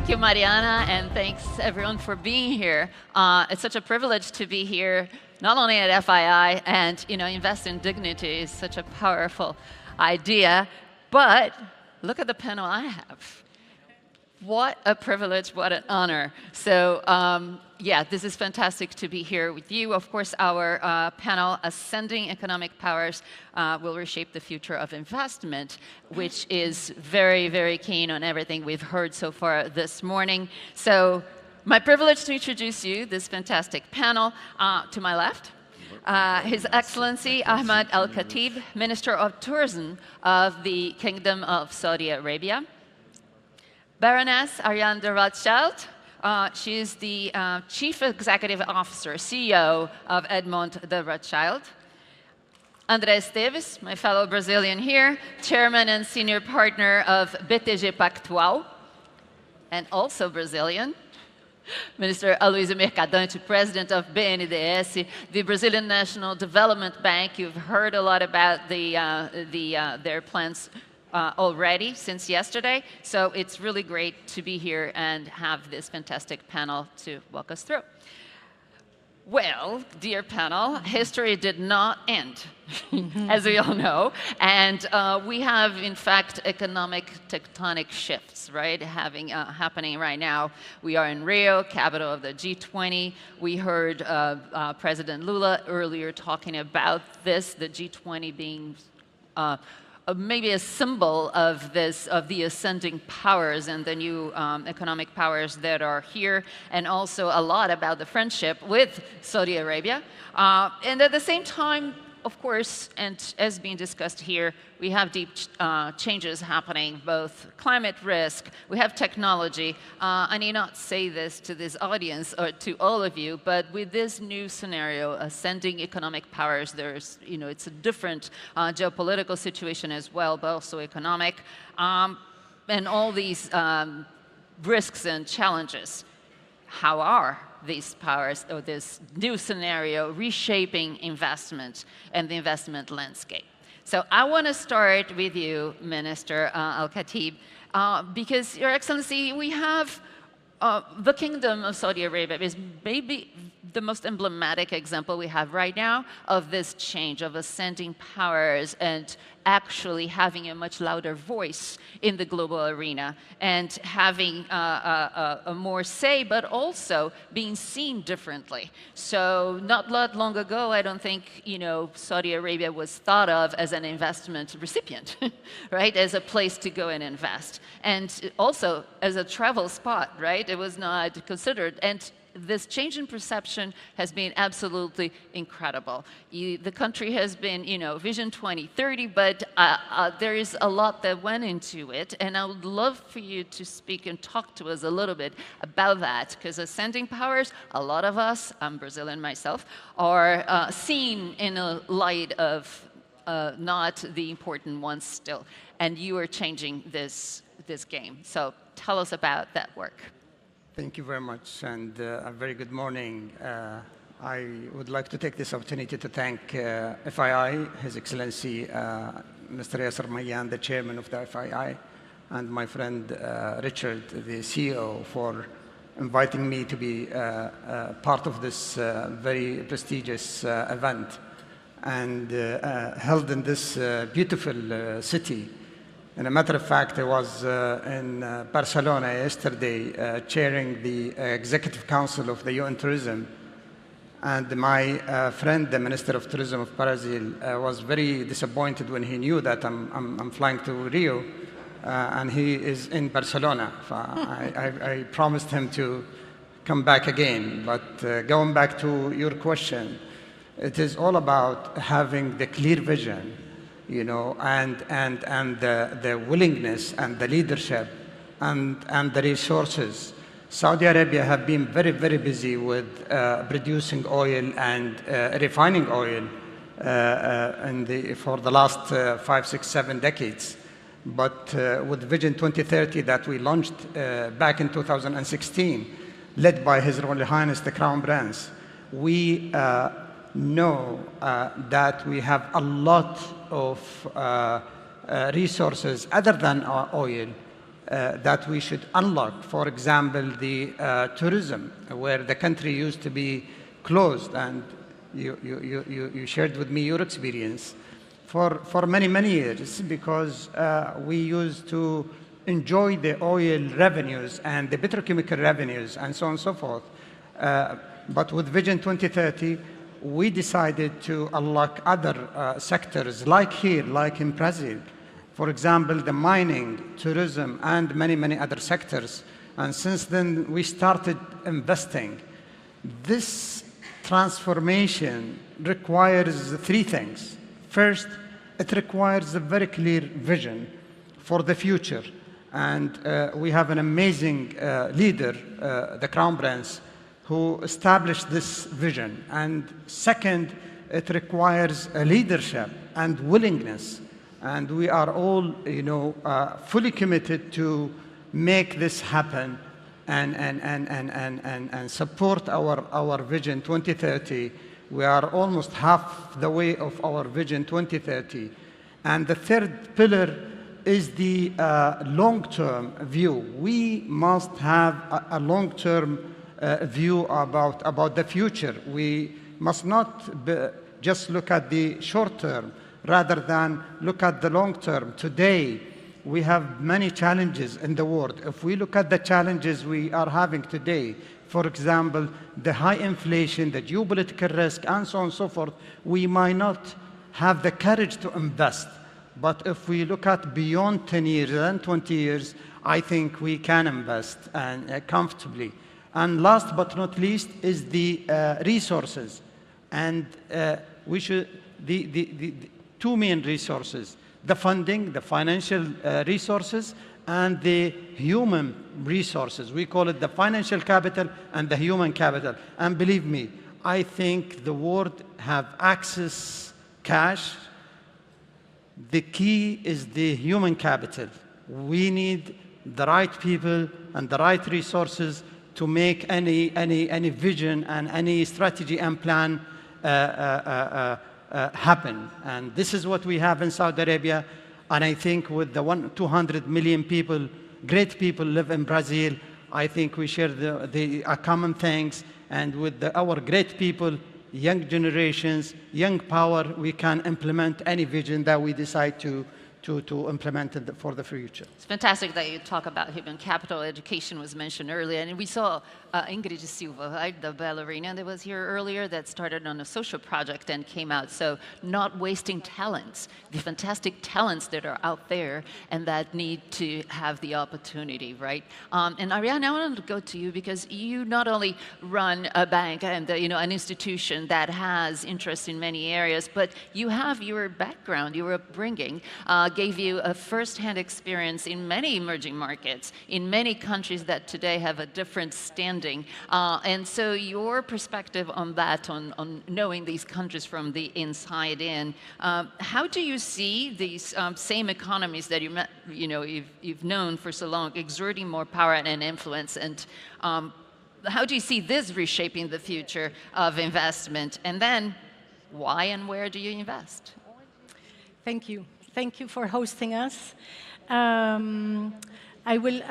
Thank you, Mariana, and thanks everyone for being here. It's such a privilege to be here, not only at FII, and invest in dignity is such a powerful idea, but look at the panel I have. What a privilege, what an honor. So yeah, this is fantastic to be here with you. Of course, our panel, Ascending Economic Powers Will Reshape the Future of Investment, which is very, very keen on everything we've heard so far this morning. So my privilege to introduce you, this fantastic panel. To my left, His Excellency Ahmed Al Khateeb, Minister of Tourism of the Kingdom of Saudi Arabia. Baroness Ariane de Rothschild. She is the Chief Executive Officer, CEO of Edmond de Rothschild. André Esteves, my fellow Brazilian here, Chairman and Senior Partner of BTG Pactual, and also Brazilian. Minister Aloizio Mercadante, President of BNDES, the Brazilian National Development Bank. You've heard a lot about their plans already since yesterday, so it's really great to be here and have this fantastic panel to walk us through. Well, dear panel, history did not end, as we all know, and we have, in fact, economic tectonic shifts, right, happening right now. We are in Rio, capital of the G20. We heard President Lula earlier talking about this, the G20 being maybe a symbol of the ascending powers and the new economic powers that are here, and also a lot about the friendship with Saudi Arabia. And at the same time, of course, and as being discussed here, we have deep changes happening, both climate risk, we have technology. I need not say this to this audience or to all of you, but with this new scenario, ascending economic powers, there's, it's a different geopolitical situation as well, but also economic, and all these risks and challenges. How are these powers, or this new scenario, reshaping investment and the investment landscape? So I want to start with you, Minister Al Khateeb, because, Your Excellency, we have the Kingdom of Saudi Arabia is maybe the most emblematic example we have right now of this change, of ascending powers and actually having a much louder voice in the global arena and having a more say, but also being seen differently. So not long ago, I don't think Saudi Arabia was thought of as an investment recipient, right? As a place to go and invest. And also as a travel spot, right? It was not considered. And this change in perception has been absolutely incredible. The country has been, Vision 2030, but there is a lot that went into it, and I would love for you to speak and talk to us a little bit about that, because ascending powers, a lot of us, I'm Brazilian myself, are seen in a light of not the important ones still, and you are changing this game. So tell us about that work. Thank you very much, and a very good morning. I would like to take this opportunity to thank FII, His Excellency Mr. Yasser Mayyan, the chairman of the FII, and my friend Richard, the CEO, for inviting me to be part of this very prestigious event, and held in this beautiful city. And a matter of fact, I was in Barcelona yesterday chairing the Executive Council of the UN Tourism. And my friend, the Minister of Tourism of Brazil, was very disappointed when he knew that I'm flying to Rio, and he is in Barcelona. I promised him to come back again. But going back to your question, it is all about having the clear vision, and the willingness and the leadership and the resources. Saudi Arabia have been very, very busy with producing oil and refining oil for the last 5, 6, 7 decades. But with Vision 2030 that we launched back in 2016, led by His Royal Highness the Crown Prince, we know that we have a lot of resources other than oil that we should unlock. For example, the tourism, where the country used to be closed, and you shared with me your experience for many, many years, because we used to enjoy the oil revenues and the petrochemical revenues and so on and so forth. But with Vision 2030, we decided to unlock other sectors, like here, like in Brazil. For example, the mining, tourism, and many, many other sectors. And since then, we started investing. This transformation requires three things. First, it requires a very clear vision for the future. And we have an amazing leader, the Crown Prince, who established this vision. And second, it requires a leadership and willingness. And we are all, fully committed to make this happen and support our Vision 2030. We are almost half the way of our Vision 2030. And the third pillar is the long-term view. We must have a long-term view about the future. We must not just look at the short term, rather than look at the long term. Today, we have many challenges in the world. If we look at the challenges we are having today, for example, the high inflation, the geopolitical risk, and so on and so forth, we might not have the courage to invest. But if we look at beyond 10 years and 20 years, I think we can invest comfortably. And last but not least is the resources. And we should, the two main resources, the funding, the financial resources, and the human resources. We call it the financial capital and the human capital. And believe me, I think the world have access cash. The key is the human capital. We need the right people and the right resources to make any vision and any strategy and plan happen. And this is what we have in Saudi Arabia. And I think with the 200 million people, great people live in Brazil, I think we share the common things. And with our great people, young generations, young power, we can implement any vision that we decide to implement it for the future. It's fantastic that you talk about human capital. Education was mentioned earlier, and we saw Ingrid Silva, right, the ballerina that was here earlier, that started on a social project and came out. So not wasting talents, the fantastic talents that are out there and that need to have the opportunity, right? And Ariane, I wanted to go to you because you not only run a bank and an institution that has interest in many areas, but you have your background, your upbringing, gave you a first-hand experience in many emerging markets, in many countries that today have a different standing. And so your perspective on that, on knowing these countries from the inside in, how do you see these same economies that you've known for so long exerting more power and influence? And how do you see this reshaping the future of investment? And then why and where do you invest? Thank you. Thank you for hosting us. I will.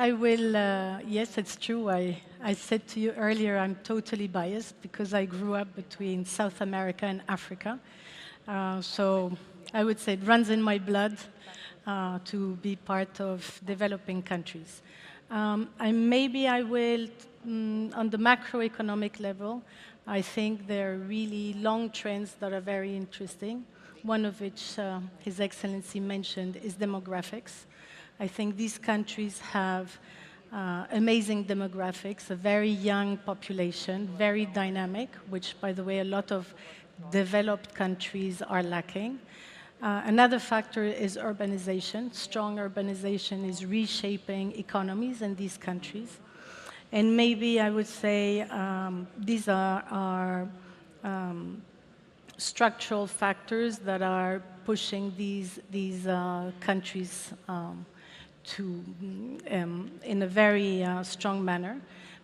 Yes, it's true. I said to you earlier, I'm totally biased because I grew up between South America and Africa. So I would say it runs in my blood to be part of developing countries. Maybe I will, on the macroeconomic level, I think there are really long trends that are very interesting. One of which His Excellency mentioned is demographics. I think these countries have amazing demographics, a very young population, very dynamic, which, by the way, a lot of developed countries are lacking. Another factor is urbanization. Strong urbanization is reshaping economies in these countries. And maybe I would say these are structural factors that are pushing these countries in a very strong manner.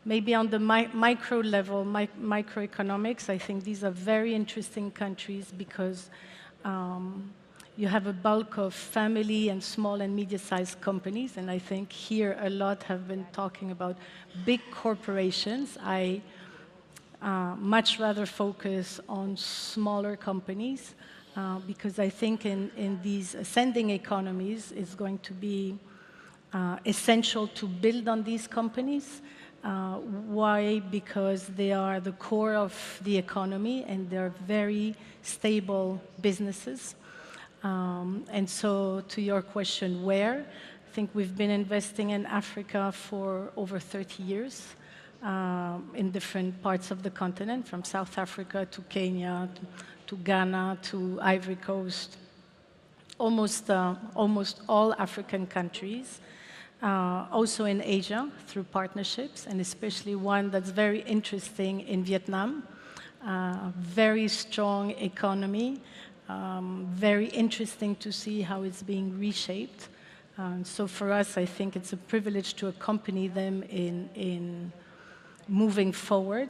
Maybe on the micro level, microeconomics, I think these are very interesting countries because you have a bulk of family and small and medium-sized companies, and I think here a lot have been talking about big corporations. I much rather focus on smaller companies because I think in these ascending economies it's going to be essential to build on these companies. Why? Because they are the core of the economy and they're very stable businesses. And so to your question, where? I think we've been investing in Africa for over 30 years in different parts of the continent, from South Africa to Kenya to Ghana to Ivory Coast, almost all African countries. Also in Asia through partnerships, and especially one that's very interesting in Vietnam. Very strong economy, very interesting to see how it's being reshaped. So for us, I think it's a privilege to accompany them in moving forward.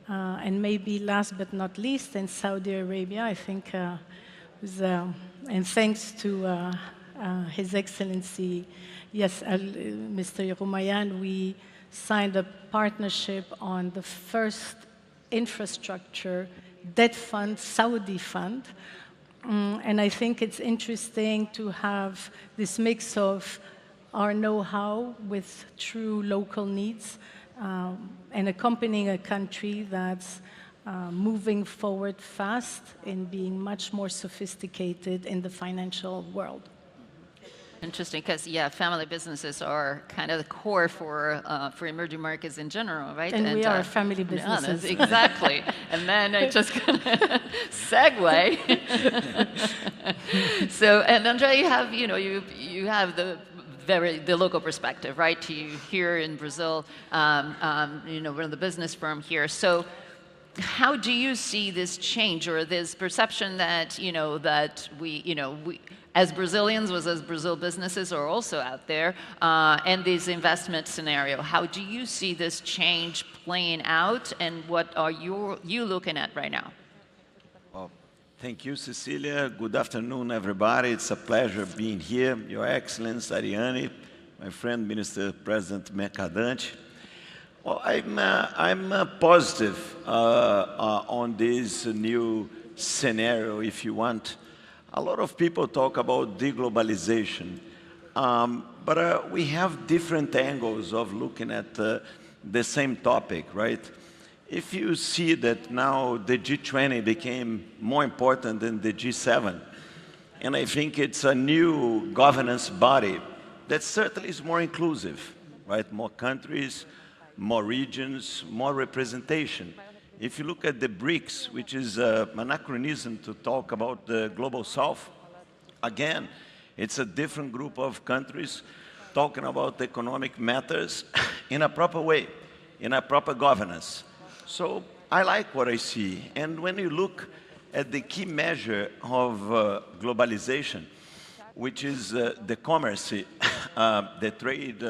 And maybe last but not least, in Saudi Arabia, I think, and thanks to His Excellency, yes, Mr. Roumayan, we signed a partnership on the first infrastructure debt fund, Saudi fund. And I think it's interesting to have this mix of our know-how with true local needs and accompanying a country that's moving forward fast in being much more sophisticated in the financial world. Interesting, because yeah, family businesses are kind of the core for emerging markets in general, right? And we are family businesses. Yeah, exactly. And then I just gonna segue. So, and André, you have you have the local perspective, right? You here in Brazil, we're the business firm here. So, how do you see this change, or this perception that we as Brazilians, as Brazil businesses are also out there, and this investment scenario? How do you see this change playing out, and what are you looking at right now? Well, thank you, Cecilia. Good afternoon, everybody. It's a pleasure being here. Your Excellency, Ariane, my friend, Minister President Mercadante. Well, I'm positive on this new scenario, if you want. A lot of people talk about deglobalization, but we have different angles of looking at the same topic, right? If you see that now the G20 became more important than the G7, and I think it's a new governance body that certainly is more inclusive, right? More countries, more regions, more representation. If you look at the BRICS, which is an anachronism to talk about the Global South, again, it's a different group of countries talking about economic matters in a proper way, in a proper governance. So I like what I see. And when you look at the key measure of globalization, which is the commerce, the trade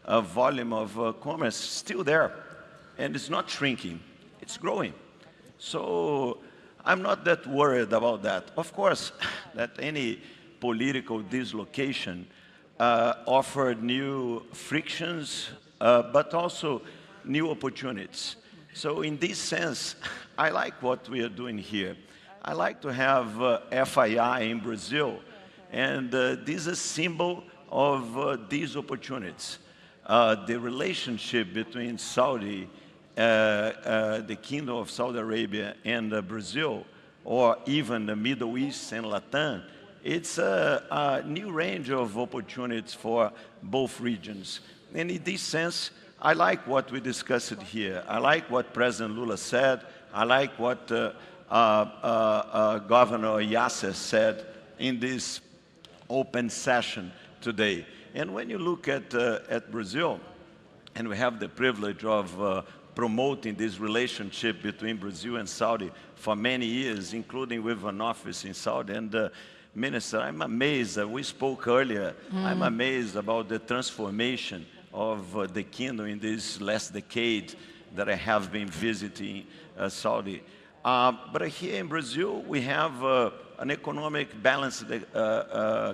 volume of commerce, still there, and it's not shrinking. It's growing. So I'm not that worried about that. Of course, that any political dislocation offered new frictions, but also new opportunities. So in this sense, I like what we are doing here. I like to have FII in Brazil, and this is a symbol of these opportunities. The relationship between Saudi the Kingdom of Saudi Arabia and Brazil, or even the Middle East and Latin, it's a new range of opportunities for both regions. And in this sense, I like what we discussed here. I like what President Lula said. I like what Governor Yasser said in this open session today. And when you look at Brazil, and we have the privilege of promoting this relationship between Brazil and Saudi for many years, including with an office in Saudi. And Minister, I'm amazed, we spoke earlier, I'm amazed about the transformation of the kingdom in this last decade that I have been visiting Saudi. But here in Brazil, we have an economic balanced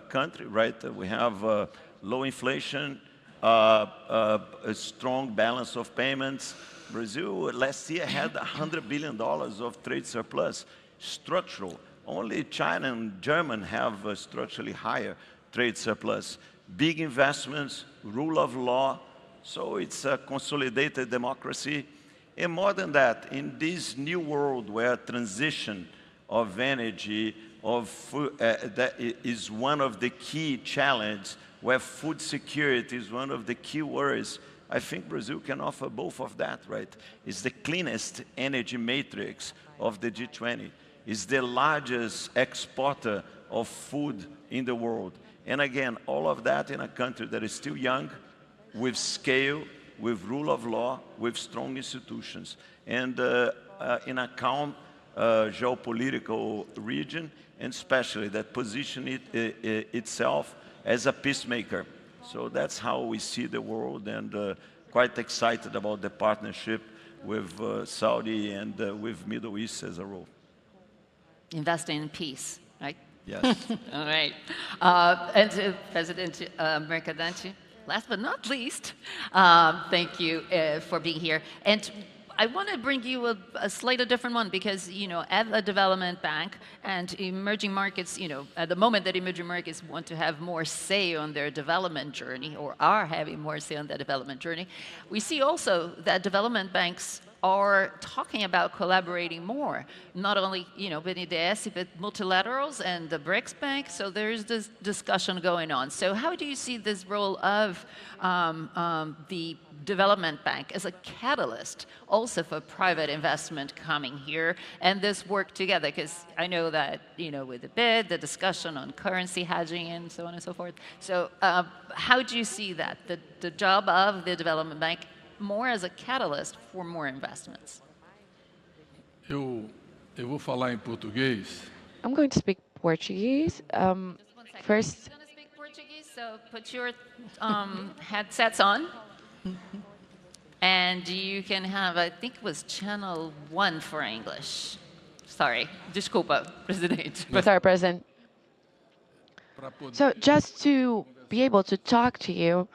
country, right? We have low inflation, a strong balance of payments. Brazil last year had $100 billion of trade surplus, structural. Only China and Germany have a structurally higher trade surplus. Big investments, rule of law, so it's a consolidated democracy. And more than that, in this new world where transition of energy, of food, that is one of the key challenges, where food security is one of the key words, I think Brazil can offer both of that, right? It's the cleanest energy matrix of the G20. It's the largest exporter of food in the world. And again, all of that in a country that is still young, with scale, with rule of law, with strong institutions. And in a calm geopolitical region, and especially that position itself as a peacemaker. So that's how we see the world, and quite excited about the partnership with Saudi and with Middle East as a whole. Investing in peace, right? Yes. All right. And to President Mercadante, last but not least, thank you for being here. And I want to bring you a slightly different one because, you know, as a development bank and emerging markets, you know, at the moment that emerging markets want to have more say on their development journey or are having more say on their development journey, we see also that development banks are talking about collaborating more, not only, you know, BNDES, but multilaterals and the BRICS Bank. So there's this discussion going on. So how do you see this role of the development bank as a catalyst also for private investment coming here and this work together? Because I know that, you know, with the BID, the discussion on currency hedging and so on and so forth. So how do you see that, the job of the development bank more as a catalyst for more investments? Eu vou falar em português. I'm going to speak Portuguese. Just 1 second. First, He's going to speak Portuguese, so put your headsets on. And you can have, I think it was channel 1 for English. Sorry, desculpa, Presidente. sorry, President. So just to be able to talk to you,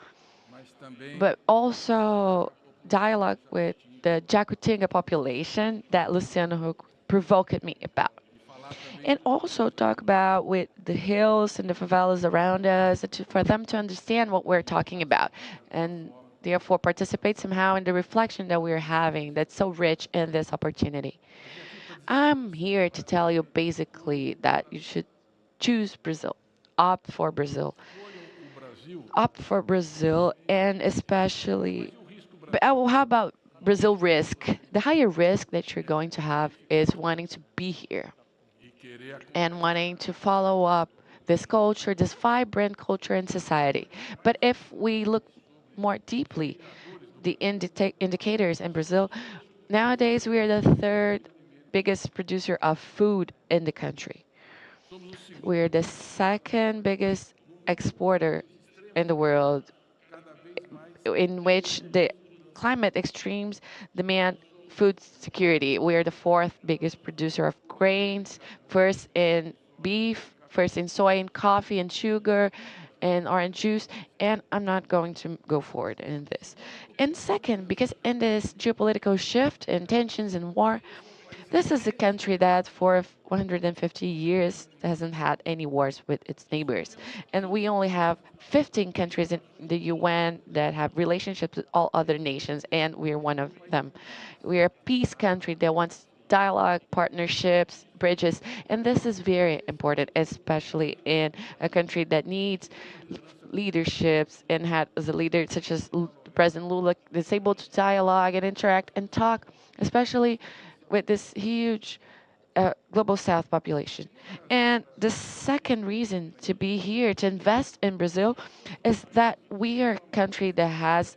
but also dialogue with the Jacutinga population that Luciano Huck provoked me about. And also talk about with the hills and the favelas around us for them to understand what we're talking about. And therefore participate somehow in the reflection that we're having that's so rich in this opportunity. I'm here to tell you basically that you should choose Brazil, opt for Brazil. Opt for Brazil, and especially, but how about Brazil risk? The higher risk that you're going to have is wanting to be here and wanting to follow up this culture, this vibrant culture in society. But if we look more deeply, the indicators in Brazil, nowadays we are the 3rd biggest producer of food in the country. We're the 2nd biggest exporter in the world, in which the climate extremes demand food security. We are the 4th biggest producer of grains, 1st in beef, 1st in soy and coffee and sugar and orange juice, and I'm not going to go forward in this. And 2nd, because in this geopolitical shift and tensions and war, this is a country that for 150 years hasn't had any wars with its neighbors. And we only have 15 countries in the UN that have relationships with all other nations, and we're one of them. We're a peace country that wants dialogue, partnerships, bridges, and this is very important, especially in a country that needs leaderships and had as a leader such as President Lula is able to dialogue and interact and talk, especially with this huge global south population. And the 2nd reason to be here, to invest in Brazil, is that we are a country that has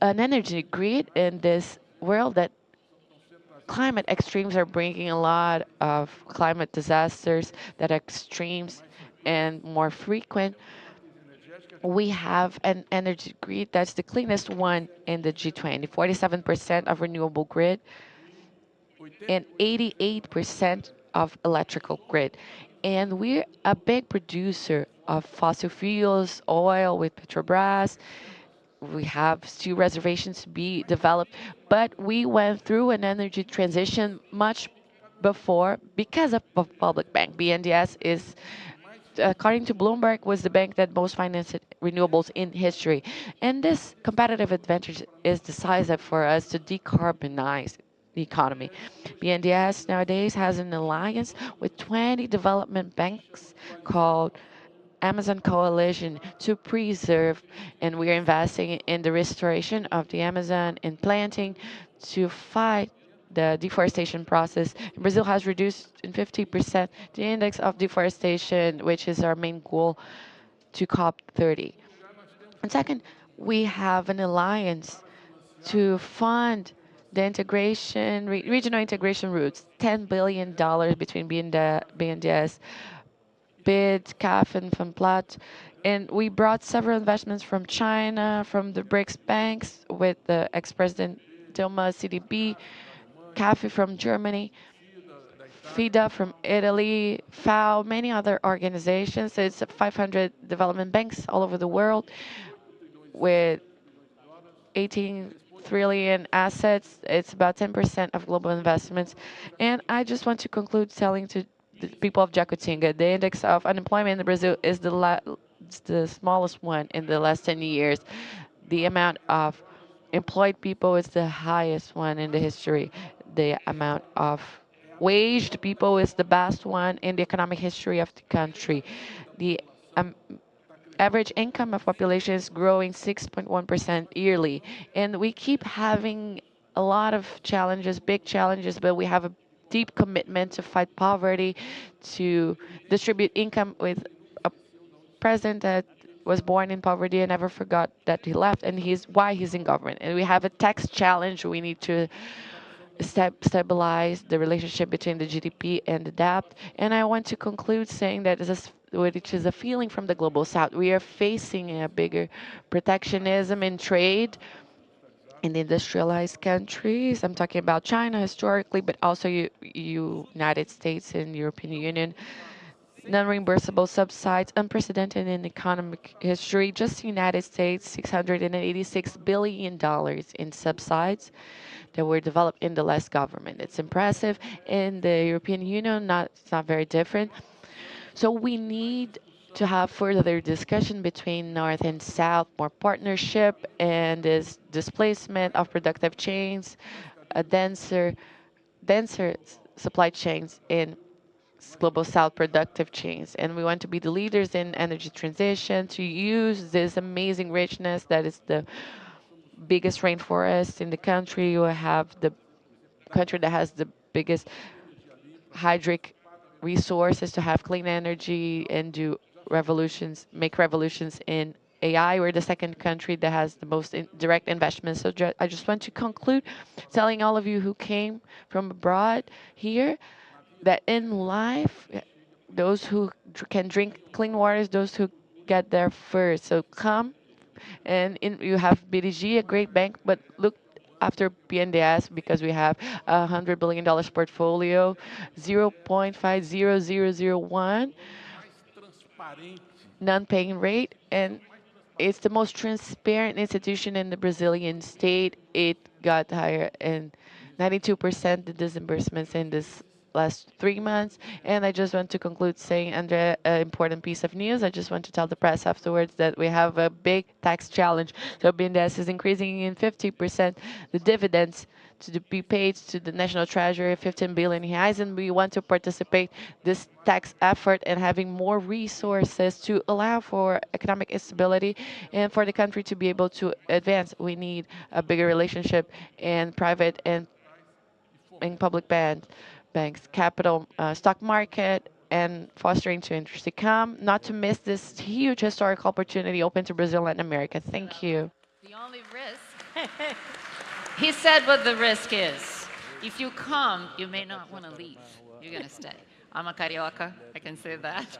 an energy grid in this world that climate extremes are bringing a lot of climate disasters that are extremes and more frequent. We have an energy grid that's the cleanest one in the G20, 47% of renewable grid and 88% of electrical grid. And we're a big producer of fossil fuels, oil with Petrobras. We have still reservations to be developed, but we went through an energy transition much before because of public bank. BNDES is, according to Bloomberg, was the bank that most financed renewables in history. And this competitive advantage is decisive for us to decarbonize the economy. BNDES nowadays has an alliance with 20 development banks called Amazon Coalition to preserve, and we are investing in the restoration of the Amazon and planting to fight the deforestation process. Brazil has reduced in 50% the index of deforestation, which is our main goal to COP30. And second, we have an alliance to fund the integration, regional integration routes, $10 billion between BNDES, BID, CAF, and FEMPLAT. And we brought several investments from China, from the BRICS banks, with the ex-president Dilma, CDB, CAFI from Germany, FIDA from Italy, FAO, many other organizations. It's 500 development banks all over the world with 18 trillion assets. It's about 10% of global investments. And I just want to conclude telling to the people of Jacutinga, the index of unemployment in Brazil is the smallest one in the last 10 years. The amount of employed people is the highest one in the history. The amount of waged people is the best one in the economic history of the country. The average income of population is growing 6.1% yearly. And we keep having a lot of challenges, big challenges, but we have a deep commitment to fight poverty, to distribute income with a president that was born in poverty and never forgot that he left, and why he's in government. And we have a tax challenge. We need to stabilize the relationship between the GDP and the debt. And I want to conclude saying that which is a feeling from the global south. We are facing a bigger protectionism in trade in the industrialized countries. I'm talking about China historically, but also United States and European Union. Non-reimbursable subsides, unprecedented in economic history. Just the United States, $686 billion in subsides that were developed in the last government. It's impressive. In the European Union, it's not very different. So we need to have further discussion between North and South, more partnership, and this displacement of productive chains, a denser supply chains in global South productive chains. And we want to be the leaders in energy transition, to use this amazing richness that is the biggest rainforest in the country. You have the country that has the biggest hydric resources to have clean energy and make revolutions in AI. We're the second country that has the most direct investments. So I just want to conclude telling all of you who came from abroad here that in life, those who can drink clean water is those who get there first. So come, and you have BTG, a great bank, but look after BNDES because we have $100 billion portfolio, 0.50001 non-paying rate, and it's the most transparent institution in the Brazilian state. It got higher in 92% the disbursements in this last 3 months. And I just want to conclude saying, André, an important piece of news. I just want to tell the press afterwards that we have a big tax challenge. So BNDES is increasing in 50% the dividends to be paid to the national treasury, 15 billion reais, and we want to participate this tax effort and having more resources to allow for economic stability and for the country to be able to advance. We need a bigger relationship in private and in public banks, capital, stock market, and fostering to interest to come, not to miss this huge historical opportunity open to Brazil and Latin America. Thank you. The only risk, he said what the risk is. If you come, you may not want to leave. You're going to stay. I'm a carioca, I can say that.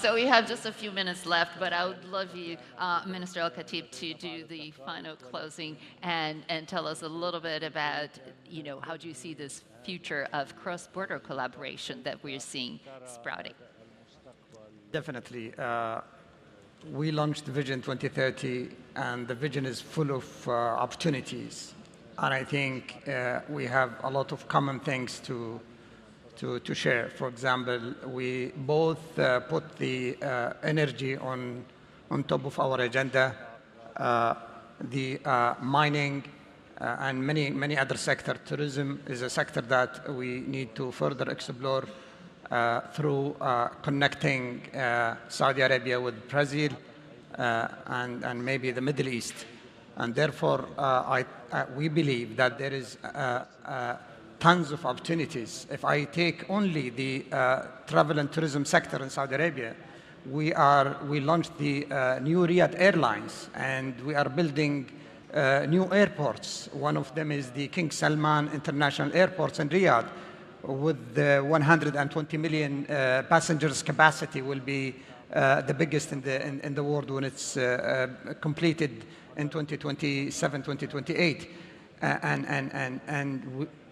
So we have just a few minutes left, but I would love you, Minister Al Khateeb, to do the final closing and tell us a little bit about, how do you see this future of cross-border collaboration that we're seeing sprouting? Definitely. We launched Vision 2030, and the vision is full of opportunities. And I think we have a lot of common things to share. For example, we both put the energy on top of our agenda, the mining and many other sectors. Tourism is a sector that we need to further explore through connecting Saudi Arabia with Brazil and maybe the Middle East. And therefore, we believe that there is tons of opportunities. If I take only the travel and tourism sector in Saudi Arabia, we launched the new Riyadh Airlines, and we are building new airports. One of them is the King Salman International Airport in Riyadh, with the 120 million passengers capacity, will be the biggest in the world when it's completed in 2027, 2028.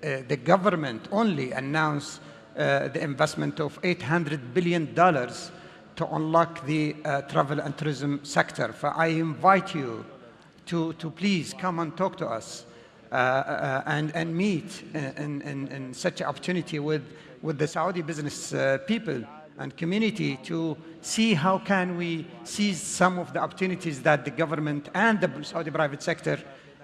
The government only announced the investment of $800 billion to unlock the travel and tourism sector. So I invite you to please come and talk to us and meet in such an opportunity with the Saudi business people and community to see how can we seize some of the opportunities that the government and the Saudi private sector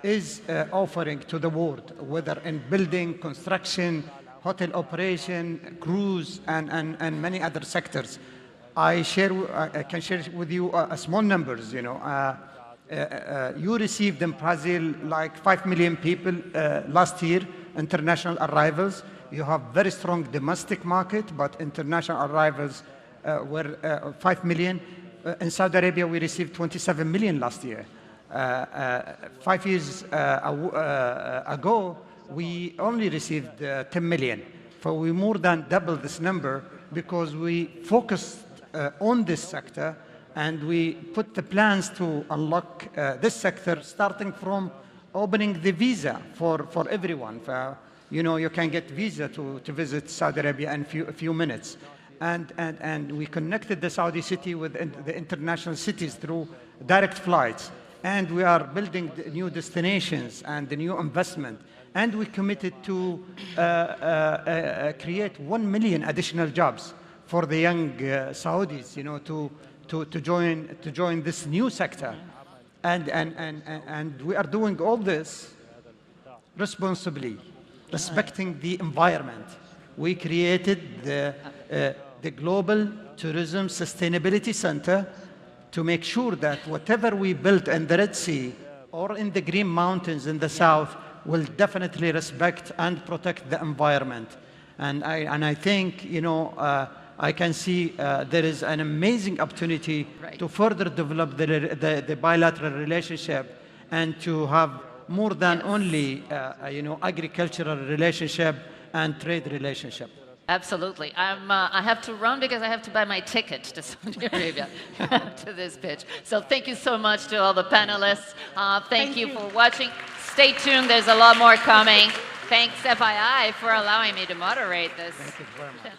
is offering to the world, whether in building, construction, hotel operation, cruise, and many other sectors. I can share with you small numbers. You received in Brazil like 5 million people last year, international arrivals. You have very strong domestic market, but international arrivals were 5 million. In Saudi Arabia, we received 27 million last year. 5 years ago, we only received 10 million. So we more than doubled this number because we focused on this sector, and we put the plans to unlock this sector, starting from opening the visa for everyone. You can get visa to visit Saudi Arabia in a few minutes. And we connected the Saudi city with the international cities through direct flights. And we are building the new destinations and the new investment. And we committed to create 1 million additional jobs for the young Saudis, to join this new sector. And we are doing all this responsibly, respecting the environment. We created the Global Tourism Sustainability Center to make sure that whatever we build in the Red Sea or in the Green Mountains in the south will definitely respect and protect the environment. And I think, I can see there is an amazing opportunity to further develop the bilateral relationship and to have more than only, agricultural relationship and trade relationship. Absolutely. I have to run because I have to buy my ticket to Saudi Arabia to this pitch. So thank you so much to all the panelists. Thank you for watching. Stay tuned. There's a lot more coming. Thanks, FII, for allowing me to moderate this. Thank you very much.